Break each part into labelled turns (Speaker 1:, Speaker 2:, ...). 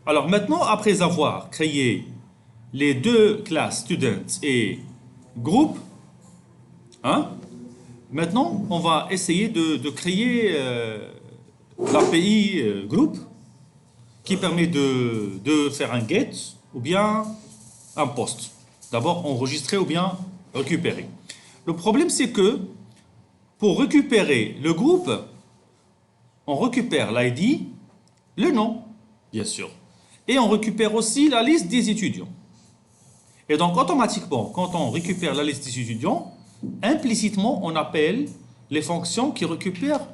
Speaker 1: Alors maintenant, après avoir créé les deux classes students et groupe, hein, maintenant on va essayer de créer l'API groupe qui permet de faire un get ou bien un post. D'abord enregistrer ou bien récupérer. Le problème c'est que pour récupérer le groupe, on récupère l'ID, le nom, bien sûr. Et on récupère aussi la liste des étudiants. Et donc automatiquement, quand on récupère la liste des étudiants, implicitement on appelle les fonctions qui récupèrent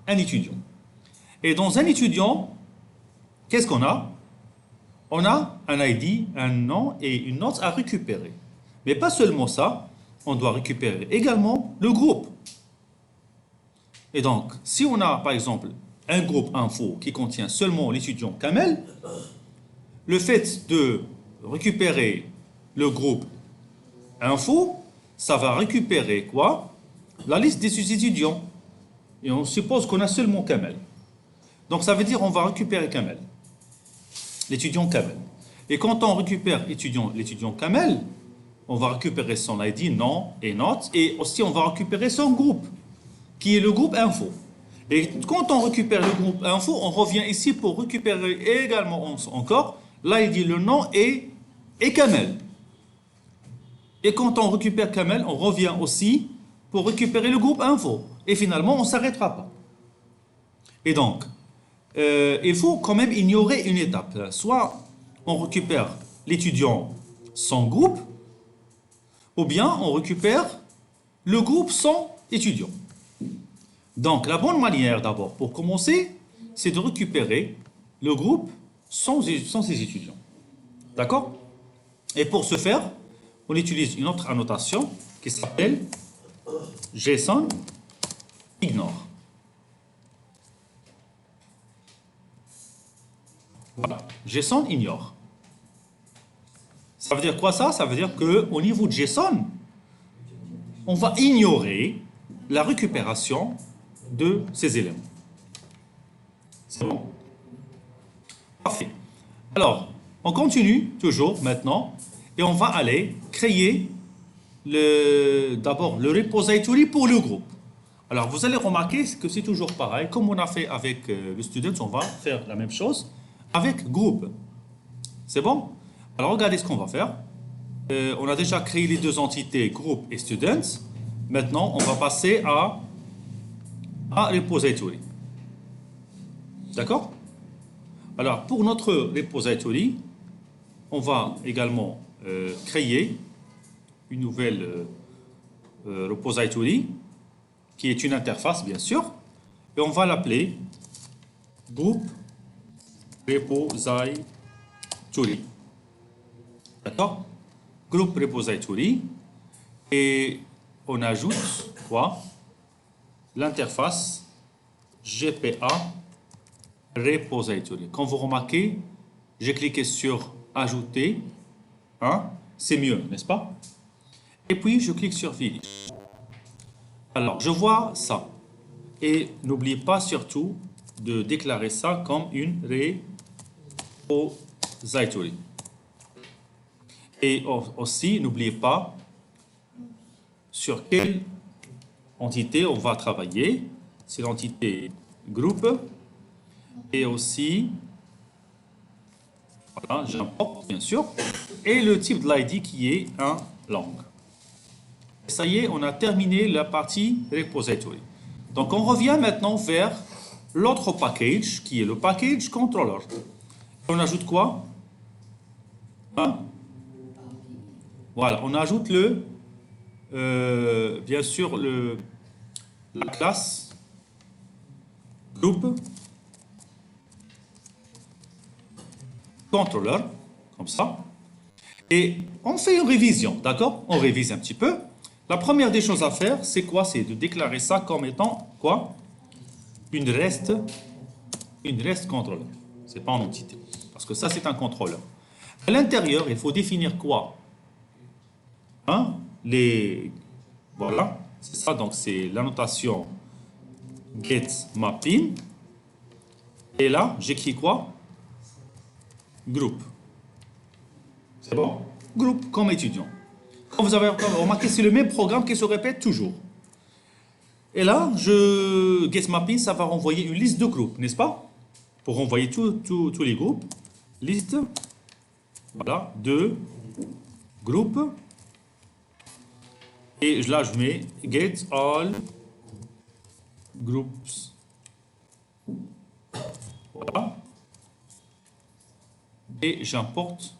Speaker 1: un étudiant. Et dans un étudiant, qu'est-ce qu'on a? On a un ID, un nom et une note à récupérer. Mais pas seulement ça, on doit récupérer également le groupe. Et donc, si on a par exemple un groupe info qui contient seulement l'étudiant Kamel, le fait de récupérer le groupe info, ça va récupérer quoi? La liste des étudiants. Et on suppose qu'on a seulement Kamel. Donc ça veut dire on va récupérer Kamel, l'étudiant Kamel. Et quand on récupère l'étudiant Kamel, on va récupérer son ID, nom et note, et aussi on va récupérer son groupe, qui est le groupe info. Et quand on récupère le groupe info, on revient ici pour récupérer également encore l'ID, le nom et Kamel. Et quand on récupère Kamel, on revient aussi pour récupérer le groupe info. Et finalement, on ne s'arrêtera pas. Et donc, il faut quand même ignorer une étape. Soit on récupère l'étudiant sans groupe, ou bien on récupère le groupe sans étudiant. Donc, la bonne manière d'abord pour commencer, c'est de récupérer le groupe sans ses étudiants. D'accord? Et pour ce faire, on utilise une autre annotation qui s'appelle JSON ignore. Voilà, JSON ignore. Ça veut dire quoi ça? Ça veut dire qu'au niveau de JSON, on va ignorer la récupération de ces éléments. C'est bon? Parfait. Alors, on continue toujours maintenant et on va aller créer d'abord le repository pour le groupe. Alors, vous allez remarquer que c'est toujours pareil. Comme on a fait avec le student, on va faire la même chose avec groupe. C'est bon? Alors, regardez ce qu'on va faire. On a déjà créé les deux entités, groupe et students. Maintenant, on va passer à repository. D'accord? Alors, pour notre repository, on va également créer une nouvelle repository qui est une interface, bien sûr, et on va l'appeler groupe repository. D'accord? Groupe repository, et on ajoute quoi? L'interface GPA repository. Quand vous remarquez, j'ai cliqué sur ajouter, hein, c'est mieux, n'est-ce pas? Et puis je clique sur finish. Alors je vois ça, et n'oubliez pas surtout de déclarer ça comme une repository. Et aussi n'oubliez pas sur quelle entité on va travailler. C'est l'entité groupe. Et aussi, voilà, j'importe bien sûr, et le type de l'ID qui est un lang. Et ça y est, on a terminé la partie repository. Donc on revient maintenant vers l'autre package qui est le package controller. On ajoute quoi? Hein? Voilà, on ajoute bien sûr la classe groupe controller, comme ça. Et on fait une révision, d'accord? On révise un petit peu. La première des choses à faire, c'est quoi? C'est de déclarer ça comme étant quoi? Une REST controller. C'est pas en entité, parce que ça c'est un contrôleur. À l'intérieur, il faut définir quoi? Hein? Voilà, c'est ça, donc c'est l'annotation get mapping. Et là, j'écris quoi? groupe. C'est bon? Groupe comme étudiant. Comme vous avez remarqué, c'est le même programme qui se répète toujours. Et là, getMapping, ça va renvoyer une liste de groupes, n'est-ce pas? Pour renvoyer tous les groupes. Liste, voilà, de groupes. Et là, je mets get all groups. Voilà. Et j'importe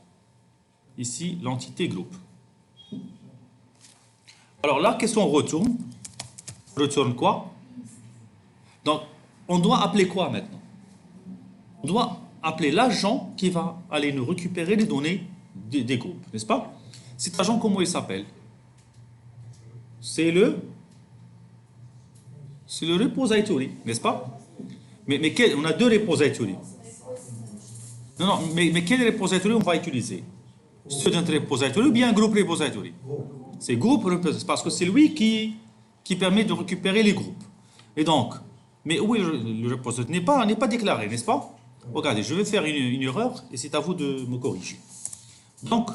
Speaker 1: ici l'entité groupe. Alors là, qu'est-ce qu'on retourne? On retourne quoi? Donc, on doit appeler quoi maintenant? On doit appeler l'agent qui va aller nous récupérer les données des groupes, n'est-ce pas? Cet agent, comment il s'appelle? C'est le repository, n'est-ce pas? Mais on a deux repositories. Non, mais quel repository on va utiliser? Student repository ou bien group repository? C'est group repository parce que c'est lui qui permet de récupérer les groupes. Et donc, mais où est le repository? N'est pas déclaré, n'est-ce pas? Regardez, je vais faire une erreur et c'est à vous de me corriger. Donc,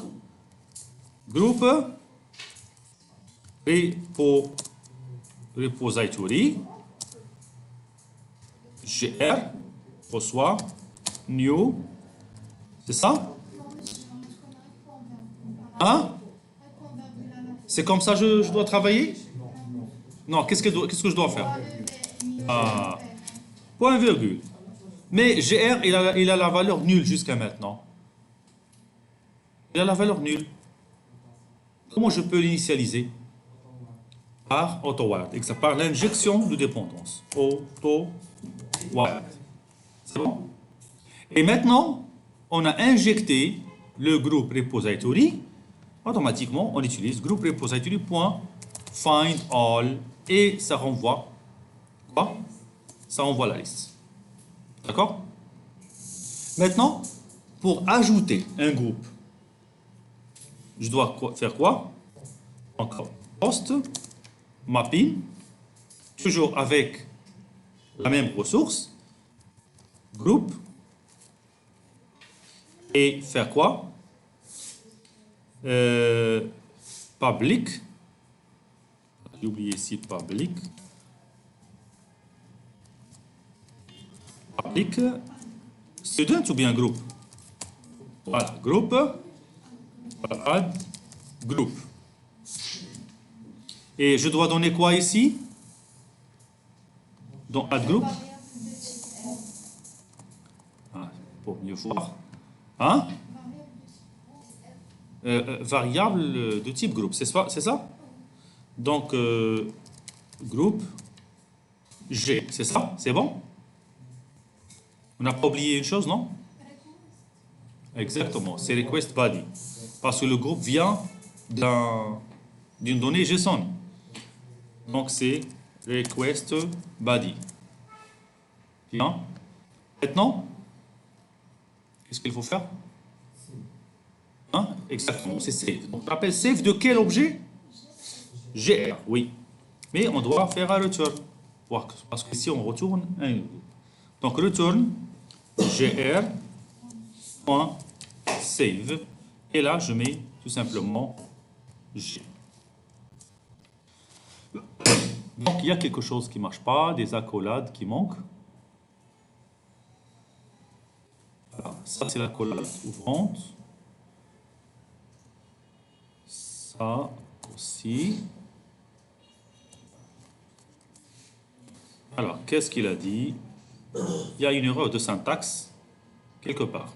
Speaker 1: groupe repository gr reçoit new, c'est ça? Hein? C'est comme ça que je dois travailler? Non, qu'est-ce que je dois faire? Ah, point virgule. Mais GR, il a la valeur nulle jusqu'à maintenant. Il a la valeur nulle. Comment je peux l'initialiser? Par AutoWord, par l'injection de dépendance. AutoWord. C'est bon? Et maintenant, on a injecté le groupe repository. Automatiquement, on utilise groupe repository.find all et ça renvoie quoi? Ça renvoie la liste. D'accord? Maintenant, pour ajouter un groupe, je dois faire quoi? Encore post mapping, toujours avec la même ressource, groupe, et faire quoi? Public, j'ai oublié ici public, student ou bien groupe? Voilà, groupe, add group. Et je dois donner quoi ici? Dans add group? Ah, pour mieux voir. Hein? Variable de type groupe, c'est ça? Donc, groupe G, c'est ça? C'est bon? On n'a pas oublié une chose, non? Exactement, c'est request body. Parce que le groupe vient d'une donnée JSON. Donc, c'est request body. Bien. Maintenant, qu'est-ce qu'il faut faire? Hein? Exactement, c'est save. Donc, on appelle save de quel objet? GR, oui. Mais on doit faire un return. Parce que ici, on retourne un groupe. Donc, return gr.save. Et là, je mets tout simplement G. Donc, il y a quelque chose qui ne marche pas, des accolades qui manquent. Voilà, ça, c'est l'accolade ouvrante. Ça aussi. Alors, qu'est-ce qu'il a dit? Il y a une erreur de syntaxe quelque part.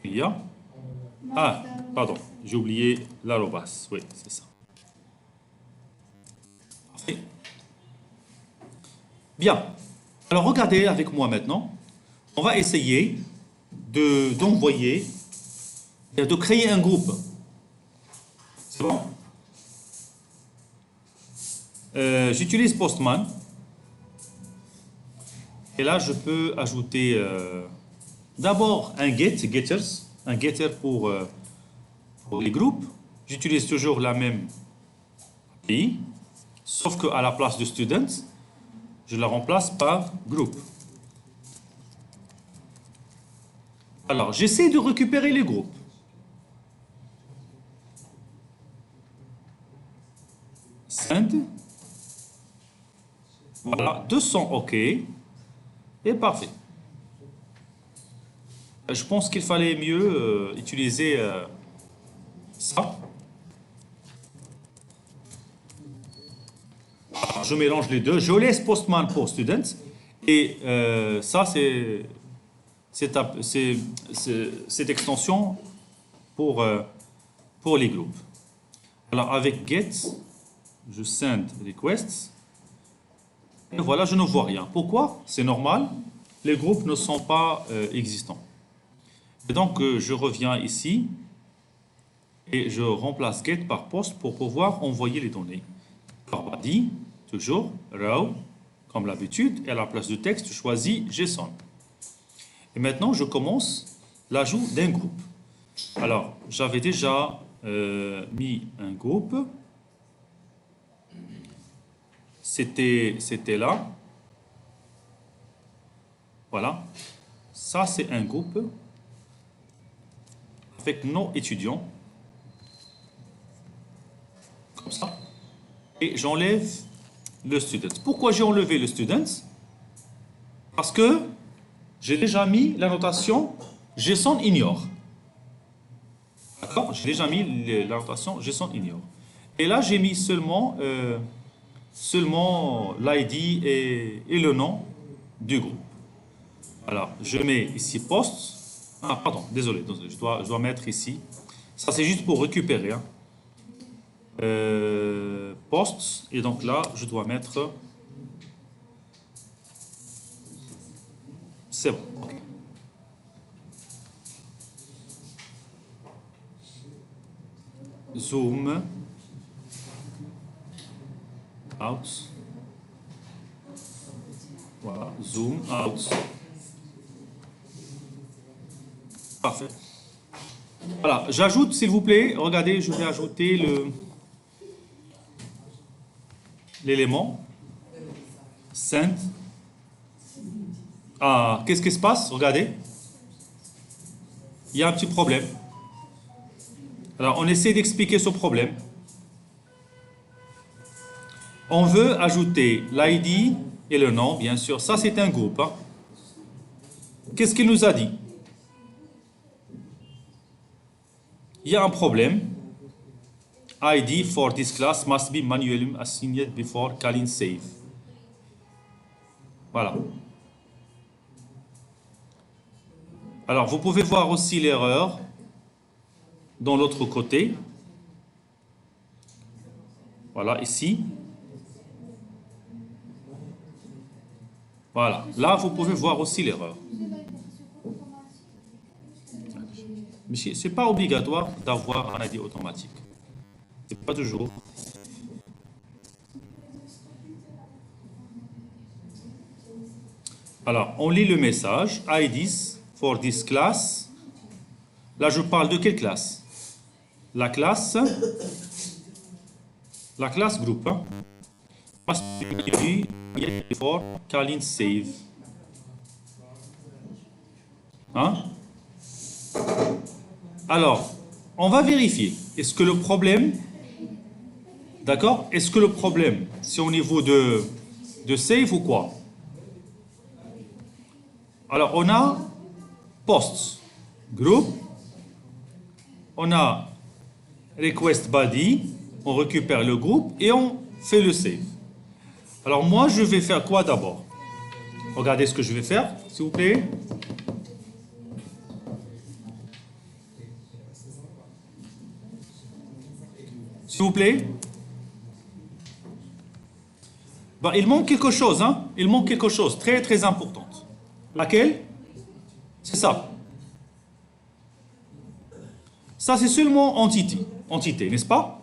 Speaker 1: Il y a? Ah, pardon, j'ai oublié l'arrobas. Oui, c'est ça. Parfait. Bien. Alors, regardez avec moi maintenant. On va essayer d'envoyer, de créer un groupe. C'est bon? J'utilise Postman. Et là, je peux ajouter d'abord un getters, un getter pour les groupes. J'utilise toujours la même API, sauf qu'à la place de students, Je la remplace par groupe. Alors, j'essaie de récupérer les groupes. Send. Voilà, 200 OK. Et parfait. Je pense qu'il fallait mieux utiliser ça. Je mélange les deux. Je laisse Postman pour Students. Et ça, c'est cette extension pour les groupes. Alors, avec Get, je send requests. Et voilà, je ne vois rien. Pourquoi? C'est normal. Les groupes ne sont pas existants. Et donc, je reviens ici et je remplace get par post pour pouvoir envoyer les données. Par body, toujours, row, comme l'habitude, et à la place du texte, je choisis JSON. Et maintenant, je commence l'ajout d'un groupe. Alors, j'avais déjà mis un groupe. C'était là. Voilà. Ça, c'est un groupe avec nos étudiants. Comme ça. Et j'enlève le student. Pourquoi j'ai enlevé le student? Parce que j'ai déjà mis la notation JSON ignore. D'accord? J'ai déjà mis la notation JSON ignore. Et là, j'ai mis seulement l'ID et le nom du groupe. Alors, je mets ici post. Ah, pardon, désolé, je dois mettre ici. Ça, c'est juste pour récupérer. Hein. Post. Et donc là, je dois mettre. C'est bon. Okay. Zoom. Out. Voilà, zoom out. Parfait. Voilà, j'ajoute, s'il vous plaît, regardez, je vais ajouter l'élément send. Ah, qu'est-ce qui se passe? Regardez. Il y a un petit problème. Alors, on essaie d'expliquer ce problème. On veut ajouter l'ID et le nom, bien sûr. Ça, c'est un groupe. Hein. Qu'est-ce qu'il nous a dit? Il y a un problème. ID for this class must be manually assigned before calling save. Voilà. Alors, vous pouvez voir aussi l'erreur dans l'autre côté. Voilà, ici. Voilà. Là, vous pouvez voir aussi l'erreur. Mais ce n'est pas obligatoire d'avoir un ID automatique. C'est pas toujours. Alors, on lit le message. IDs for this class. Là, je parle de quelle classe? La classe groupe. Hein? For calling save. Hein? Alors, on va vérifier. Est-ce que le problème, d'accord? Est-ce que le problème, c'est au niveau de save ou quoi? Alors, on a post, group, on a request body, on récupère le groupe et on fait le save. Alors, moi, je vais faire quoi d'abord? Regardez ce que je vais faire, s'il vous plaît. S'il vous plaît. Bon, il manque quelque chose, hein? Il manque quelque chose, très très important. Laquelle? C'est ça. Ça, c'est seulement entité, n'est-ce pas?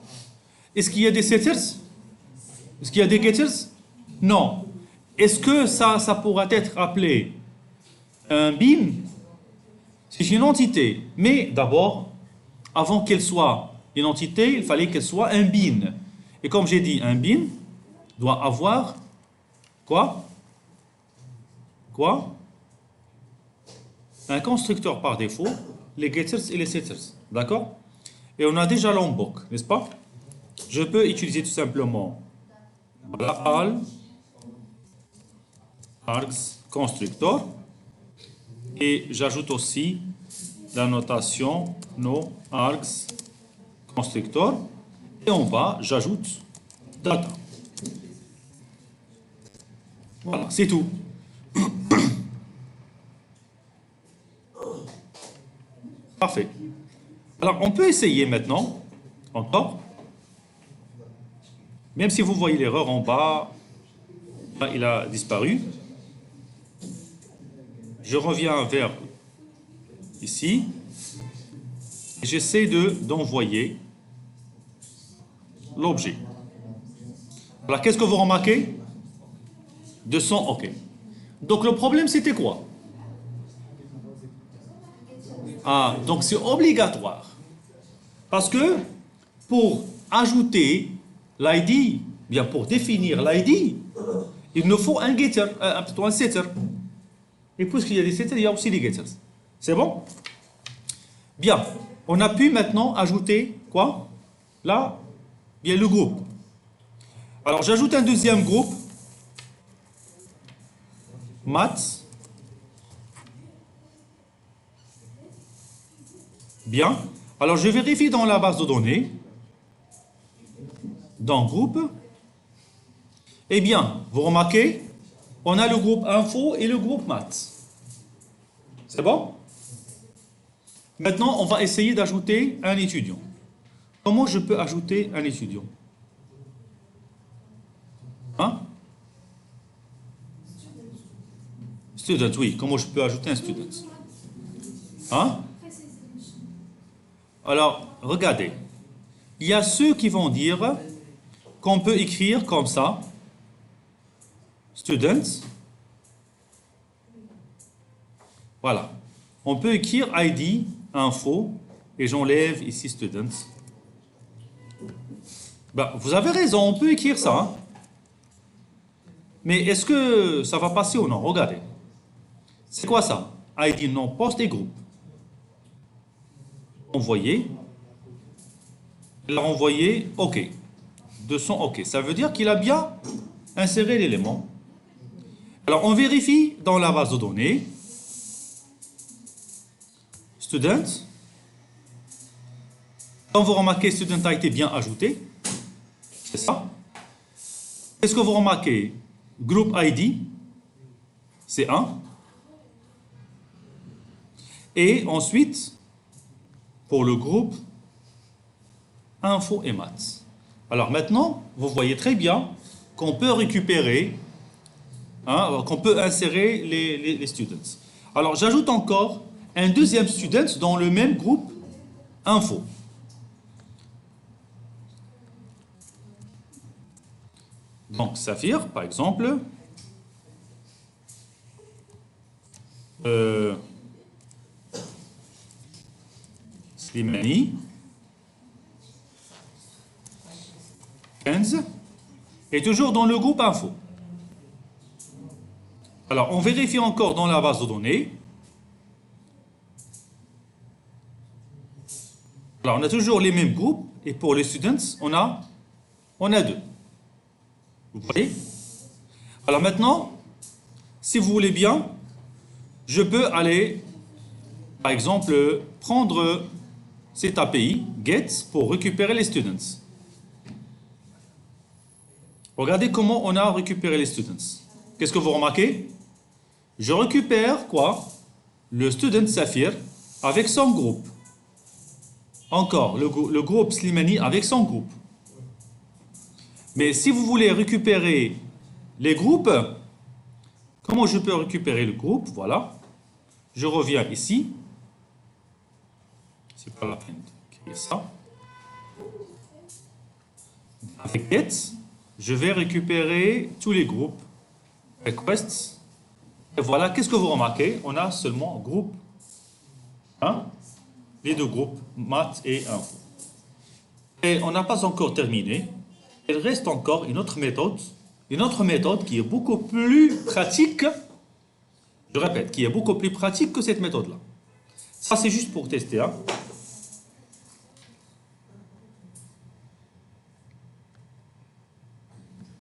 Speaker 1: Est-ce qu'il y a des setters? Est-ce qu'il y a des getters? Non. Est-ce que ça pourra être appelé un bin? C'est une entité. Mais d'abord, avant qu'elle soit une entité, il fallait qu'elle soit un bin. Et comme j'ai dit, un bin doit avoir quoi? quoi? Un constructeur par défaut, les getters et les setters. D'accord? Et on a déjà l'onbook, n'est-ce pas? Je peux utiliser tout simplement al args constructor et j'ajoute aussi la notation no args constructor et en bas j'ajoute data. Voilà, c'est tout. Parfait. Alors on peut essayer maintenant, encore. Même si vous voyez l'erreur en bas, là, il a disparu. Je reviens vers ici. J'essaie d'envoyer l'objet. Alors, qu'est-ce que vous remarquez? 200, OK. Donc, le problème, c'était quoi? Ah, donc c'est obligatoire. Parce que pour ajouter l'ID, bien pour définir l'ID, il nous faut un getter, plutôt un setter. Et puisqu'il y a des setters, il y a aussi des getters. C'est bon? Bien. On a pu maintenant ajouter quoi? Là, bien le groupe. Alors j'ajoute un deuxième groupe. Maths. Bien. Alors je vérifie dans la base de données. Dans groupe. Eh bien, vous remarquez, on a le groupe info et le groupe maths. C'est bon? Maintenant, on va essayer d'ajouter un étudiant. Comment je peux ajouter un étudiant? Hein? Student, oui. Comment je peux ajouter un student? Hein? Alors, regardez. Il y a ceux qui vont dire qu'on peut écrire comme ça. Students. Voilà. On peut écrire ID, info, et j'enlève ici students. Ben, vous avez raison, on peut écrire ça. Hein. Mais est-ce que ça va passer ou non? Regardez. C'est quoi ça? ID, nom, poste et groupe. Envoyer. Il a envoyé OK. 200 OK. Ça veut dire qu'il a bien inséré l'élément. Alors, on vérifie dans la base de données. Student. Quand vous remarquez student a été bien ajouté, c'est ça. Qu'est-ce que vous remarquez? Group ID, c'est 1. Et ensuite, pour le groupe, info et maths. Alors maintenant, vous voyez très bien qu'on peut récupérer, hein, qu'on peut insérer les students. Alors j'ajoute encore un deuxième student dans le même groupe info. Donc Saphir, par exemple, Slimani, 15, et toujours dans le groupe info. Alors on vérifie encore dans la base de données. Alors, on a toujours les mêmes groupes, et pour les students, on a 2. Vous voyez? Alors maintenant, si vous voulez bien, je peux aller, par exemple, prendre cette API, get, pour récupérer les students. Regardez comment on a récupéré les students. Qu'est-ce que vous remarquez? Je récupère quoi? Le student Saphir avec son groupe. Encore, le groupe Slimani avec son groupe. Mais si vous voulez récupérer les groupes, comment je peux récupérer le groupe? Voilà. Je reviens ici. C'est pas la peine d'écrire ça. Avec get, je vais récupérer tous les groupes. Requests. Et voilà, qu'est-ce que vous remarquez? On a seulement groupe 1. Les deux groupes, maths et info. Et on n'a pas encore terminé. Il reste encore une autre méthode qui est beaucoup plus pratique Je répète, qui est beaucoup plus pratique que cette méthode-là. Ça, c'est juste pour tester. Hein.